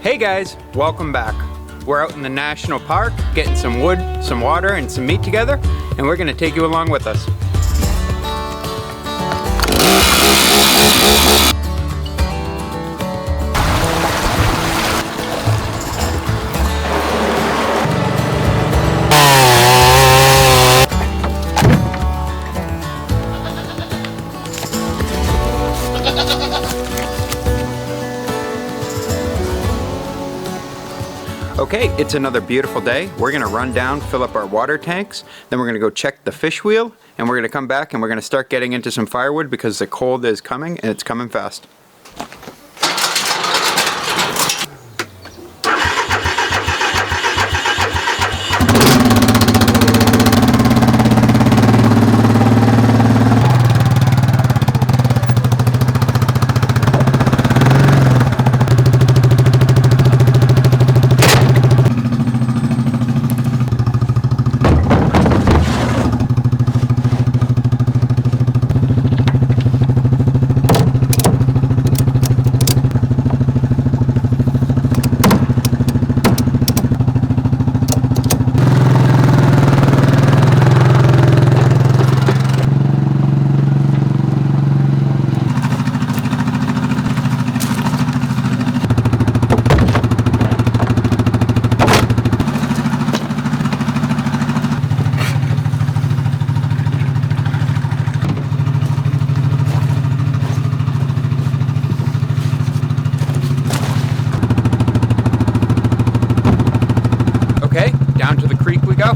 Hey guys, welcome back. We're out in the national park getting some wood, some water, and some meat together, and we're gonna take you along with us. Okay, it's another beautiful day. We're gonna run down, fill up our water tanks, then we're gonna go check the fish wheel, and we're gonna come back and we're gonna start getting into some firewood because the cold is coming and it's coming fast. Okay, down to the creek we go.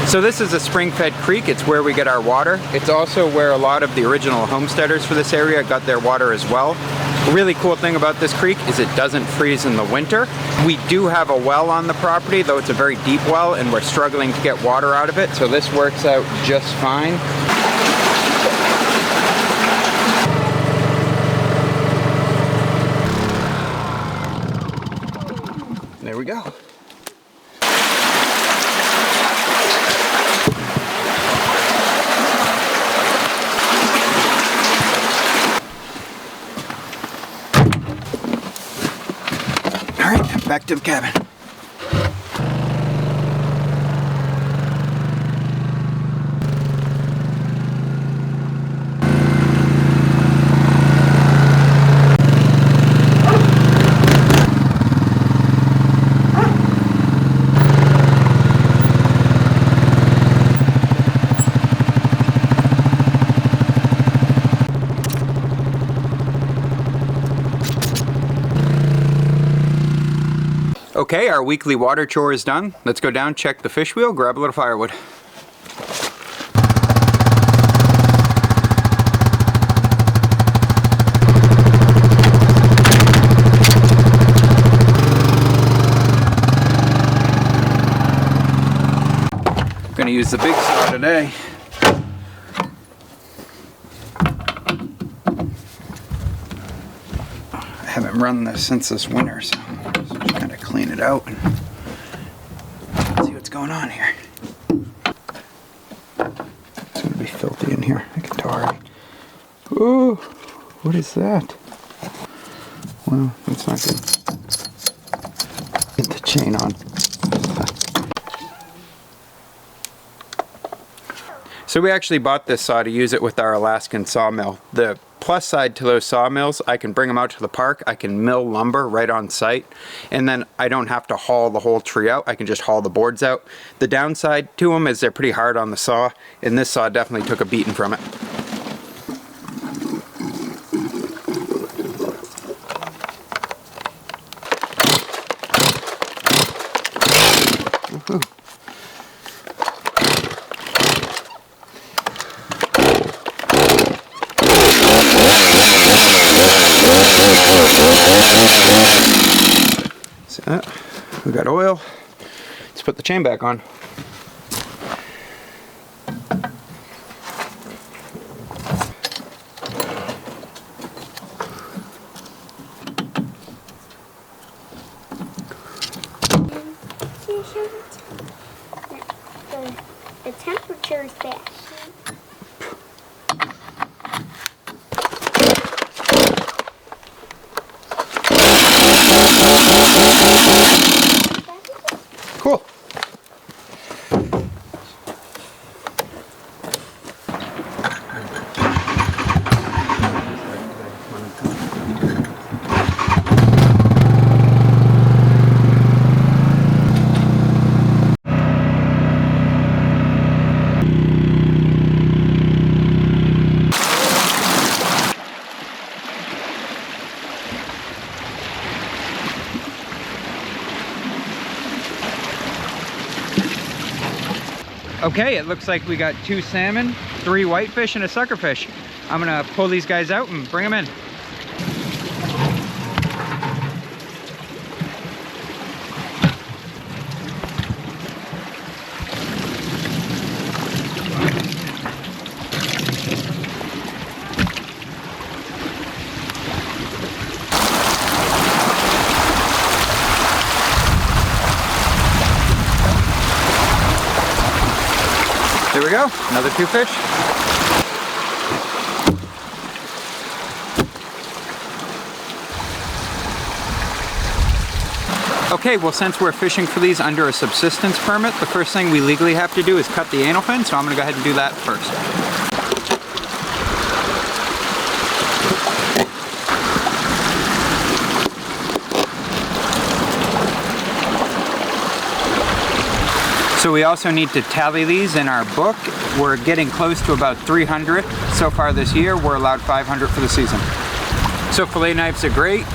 So this is a spring-fed creek. It's where we get our water. It's also where a lot of the original homesteaders for this area got their water as well. A really cool thing about this creek is it doesn't freeze in the winter. We do have a well on the property, though it's a very deep well, and we're struggling to get water out of it, so this works out just fine. There we go. Alright, back to the cabin. Okay, our weekly water chore is done. Let's go down, check the fish wheel, grab a little firewood. I'm gonna use the big saw today. I haven't run this since this winter, so just kind of clean it out and see what's going on here. It's gonna be filthy in here. I can tell already. Ooh, what is that? Well, that's not good. Get the chain on. So we actually bought this saw to use it with our Alaskan sawmill. The plus side to those sawmills, I can bring them out to the park, I can mill lumber right on site, and then I don't have to haul the whole tree out, I can just haul the boards out. The downside to them is they're pretty hard on the saw, and this saw definitely took a beating from it. Woohoo. So, we got oil. Let's put the chain back on. The temperature is bad. Cool. Okay, it looks like we got 2 salmon, 3 whitefish, and a suckerfish. I'm gonna pull these guys out and bring them in. There we go, another 2 fish. Okay, well, since we're fishing for these under a subsistence permit, the first thing we legally have to do is cut the anal fin, so I'm gonna go ahead and do that first. So we also need to tally these in our book. We're getting close to about 300 so far this year. We're allowed 500 for the season. So fillet knives are great.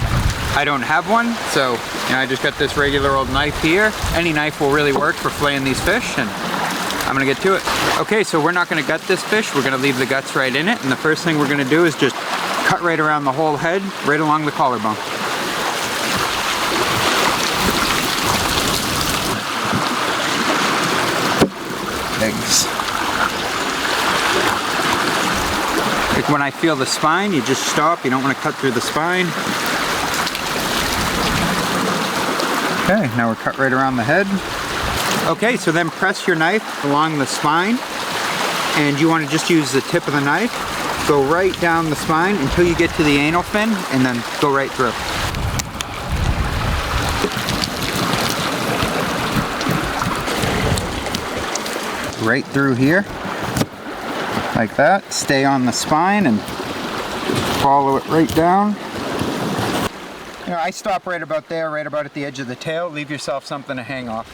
I don't have one, so I just got this regular old knife here. Any knife will really work for filleting these fish, and I'm gonna get to it. Okay, so we're not gonna gut this fish. We're gonna leave the guts right in it, and the first thing we're gonna do is just cut right around the whole head, right along the collarbone. Legs. Like when I feel the spine, you just stop. You don't want to cut through the spine. Okay, now we're cut right around the head. Okay, so then press your knife along the spine, and you want to just use the tip of the knife. Go right down the spine until you get to the anal fin, and then go right through. Right through here, like that. Stay on the spine and follow it right down. I stop right about there, right about at the edge of the tail. Leave yourself something to hang off.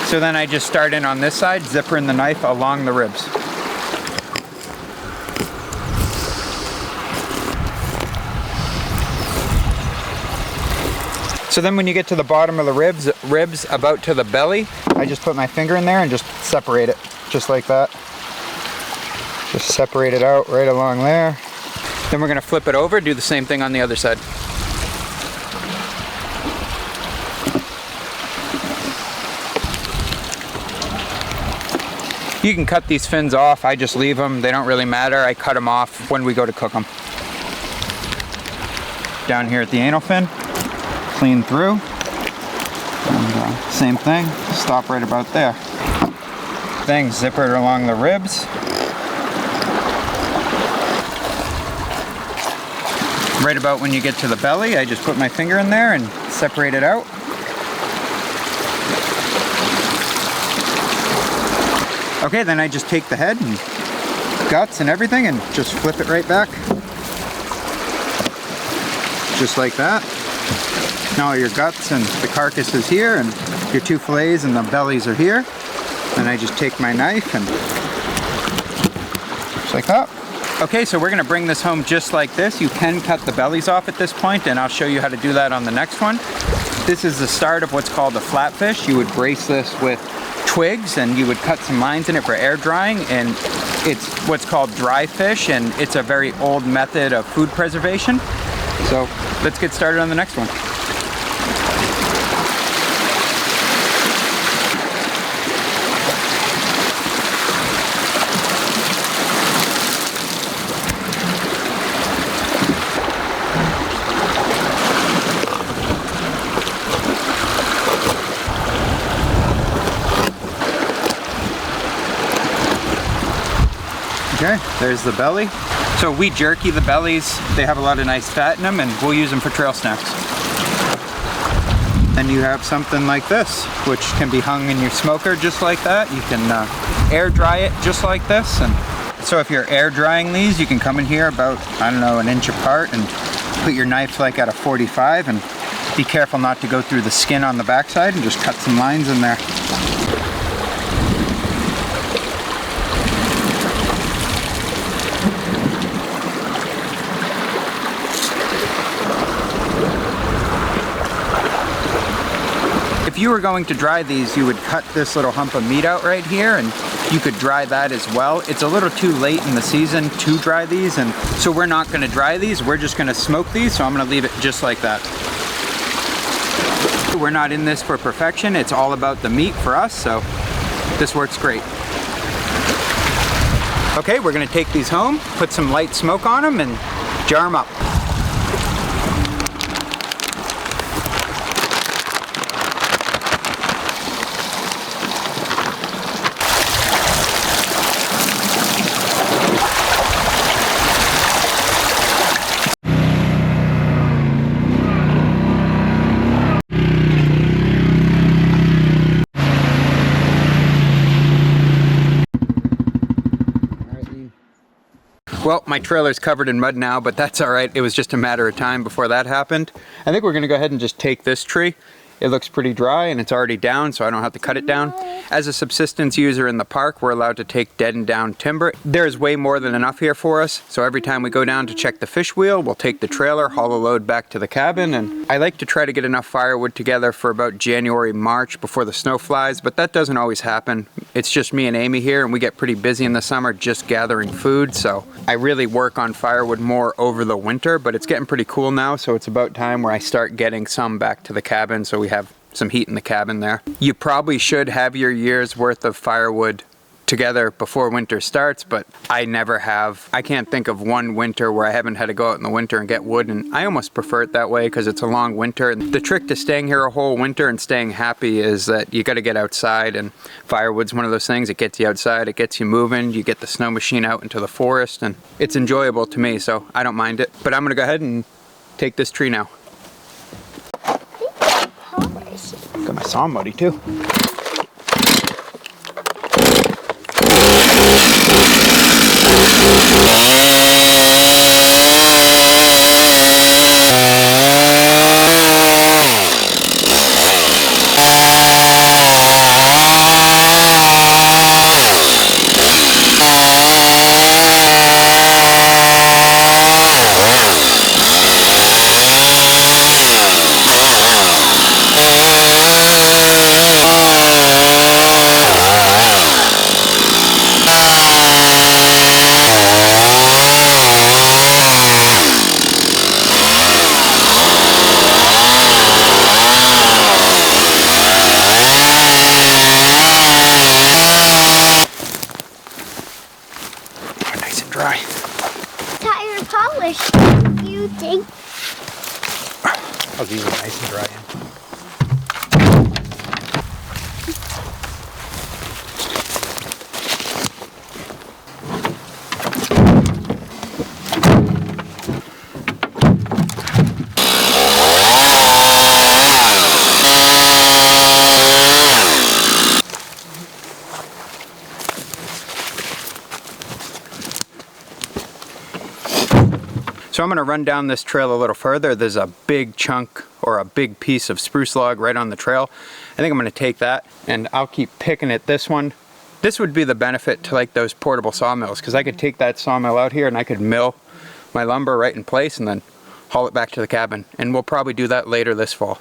So then I just start in on this side, zippering the knife along the ribs. So then when you get to the bottom of the ribs about to the belly, I just put my finger in there and just separate it, just like that. Just separate it out right along there. Then we're gonna flip it over, do the same thing on the other side. You can cut these fins off, I just leave them, they don't really matter. I cut them off when we go to cook them. Down here at the anal fin. Clean through, and same thing, stop right about there. Then zipper it along the ribs. Right about when you get to the belly, I just put my finger in there and separate it out. Okay, then I just take the head and guts and everything, and just flip it right back. Just like that. Now your guts and the carcass is here, and your 2 fillets and the bellies are here. Then I just take my knife and just like that. Okay, so we're gonna bring this home just like this. You can cut the bellies off at this point, and I'll show you how to do that on the next one. This is the start of what's called a flatfish. You would brace this with twigs, and you would cut some lines in it for air drying, and it's what's called dry fish, and it's a very old method of food preservation. So let's get started on the next one. Okay, there's the belly. So we jerky the bellies. They have a lot of nice fat in them, and we'll use them for trail snacks. Then you have something like this, which can be hung in your smoker just like that. You can air dry it just like this. And so if you're air drying these, you can come in here about, I don't know, 1 inch apart and put your knife like at a 45, and be careful not to go through the skin on the backside, and just cut some lines in there. If you were going to dry these, you would cut this little hump of meat out right here, and you could dry that as well. It's a little too late in the season to dry these, and so we're not going to dry these. We're just going to smoke these, so I'm going to leave it just like that. We're not in this for perfection. It's all about the meat for us, so this works great. Okay, we're going to take these home, put some light smoke on them, and jar them up. Well, my trailer's covered in mud now, but that's all right. It was just a matter of time before that happened. I think we're gonna go ahead and just take this tree. It looks pretty dry and it's already down, so I don't have to cut it down. As a subsistence user in the park, we're allowed to take dead and down timber. There's way more than enough here for us, so every time we go down to check the fish wheel, we'll take the trailer, haul the load back to the cabin, and I like to try to get enough firewood together for about January, March before the snow flies, but that doesn't always happen. It's just me and Amy here, and we get pretty busy in the summer just gathering food, so I really work on firewood more over the winter, but it's getting pretty cool now, so it's about time where I start getting some back to the cabin so we have some heat in the cabin there. You probably should have your year's worth of firewood together before winter starts, but I never have. I can't think of one winter where I haven't had to go out in the winter and get wood, and I almost prefer it that way because it's a long winter. And the trick to staying here a whole winter and staying happy is that you got to get outside, and firewood's one of those things. It gets you outside, it gets you moving, you get the snow machine out into the forest, and it's enjoyable to me, so I don't mind it. But I'm gonna go ahead and take this tree now. Got my saw muddy too. Dry. Tire polish. You think? Oh, these are nice and dry. So I'm going to run down this trail a little further. There's a big chunk or a big piece of spruce log right on the trail. I think I'm going to take that and I'll keep picking at this one. This would be the benefit to like those portable sawmills, because I could take that sawmill out here and I could mill my lumber right in place and then haul it back to the cabin. And we'll probably do that later this fall.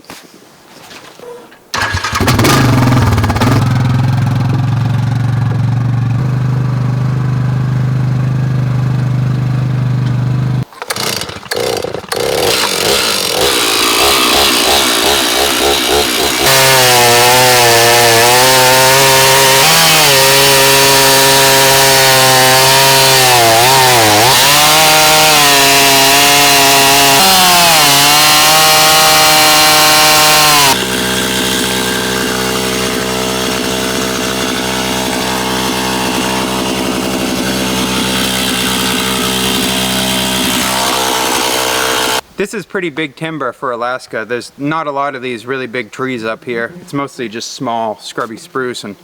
This is pretty big timber for Alaska. There's not a lot of these really big trees up here. It's mostly just small, scrubby spruce and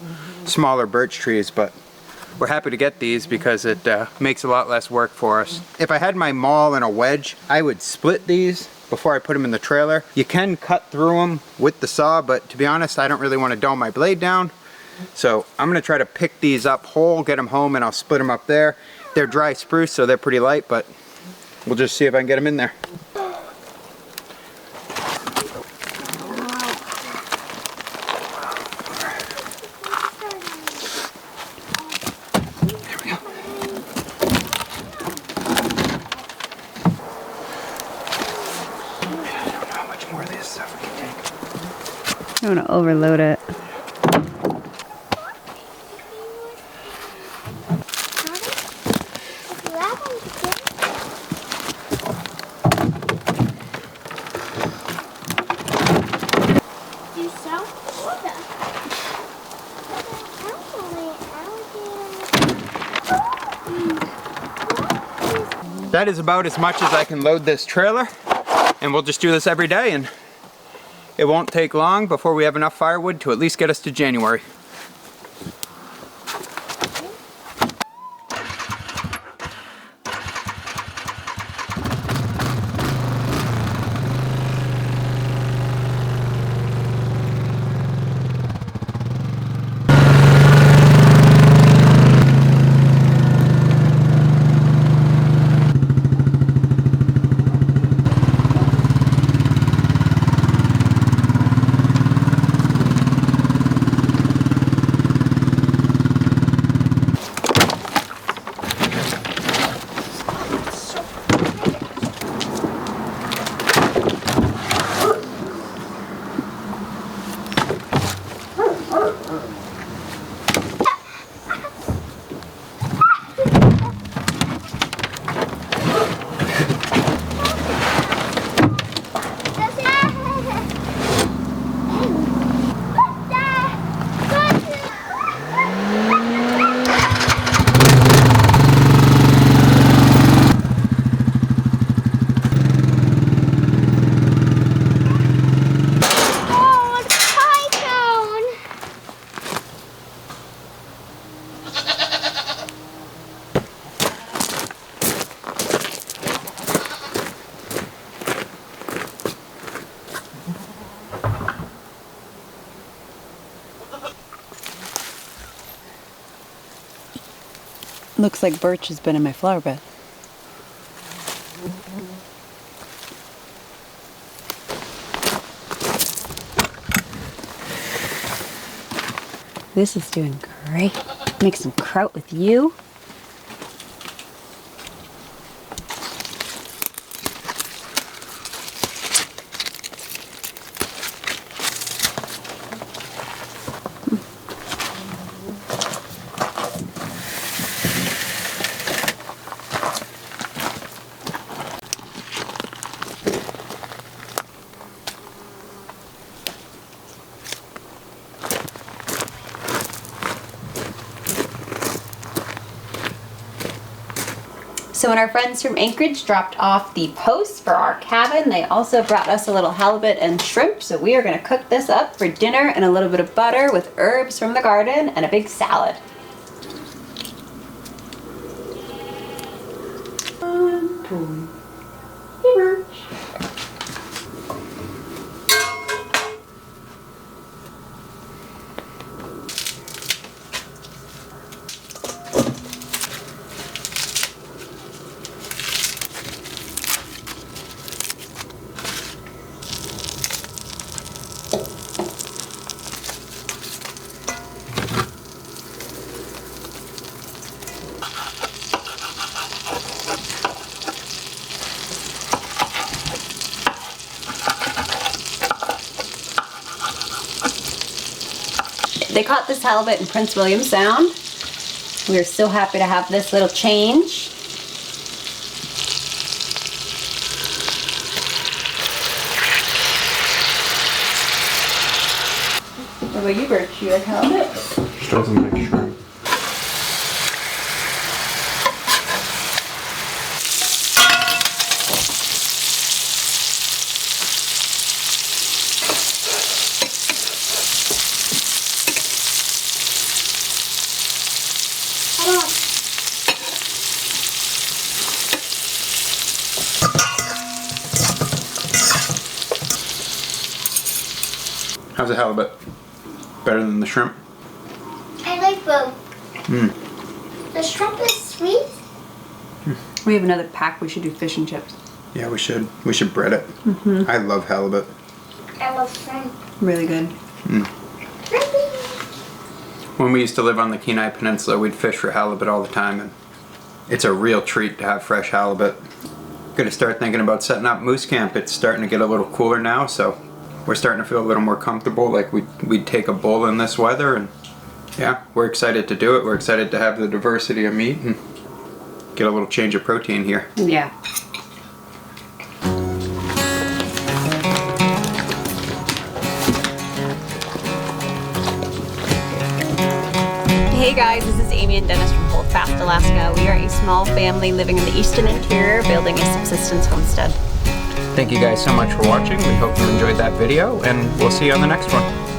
smaller birch trees, but we're happy to get these because it makes a lot less work for us. If I had my maul and a wedge, I would split these before I put them in the trailer. You can cut through them with the saw, but to be honest, I don't really want to dull my blade down. So I'm gonna try to pick these up whole, get them home, and I'll split them up there. They're dry spruce, so they're pretty light, but we'll just see if I can get them in there. I don't want to overload it. That is about as much as I can load this trailer, and we'll just do this every day, and it won't take long before we have enough firewood to at least get us to January. Looks like birch has been in my flower bed. This is doing great. Make some kraut with you. So when our friends from Anchorage dropped off the posts for our cabin, they also brought us a little halibut and shrimp. So we are going to cook this up for dinner and a little bit of butter with herbs from the garden and a big salad. Hey, Birch. They caught this halibut in Prince William Sound. We are so happy to have this little change. What about you, Birch? You like halibut? She doesn't like shrimp. How's the halibut? Better than the shrimp? I like both. The shrimp is sweet. We have another pack. We should do fish and chips. Yeah, we should. We should bread it. I love halibut. I love shrimp. Really good. When we used to live on the Kenai Peninsula, we'd fish for halibut all the time, and it's a real treat to have fresh halibut. Gonna start thinking about setting up moose camp. It's starting to get a little cooler now, so we're starting to feel a little more comfortable, like we'd take a bull in this weather, and yeah, we're excited to do it. We're excited to have the diversity of meat and get a little change of protein here. Yeah. Hey guys, this is Amy and Dennis from Holdfast, Alaska. We are a small family living in the eastern interior building a subsistence homestead. Thank you guys so much for watching. We hope you enjoyed that video, and we'll see you on the next one.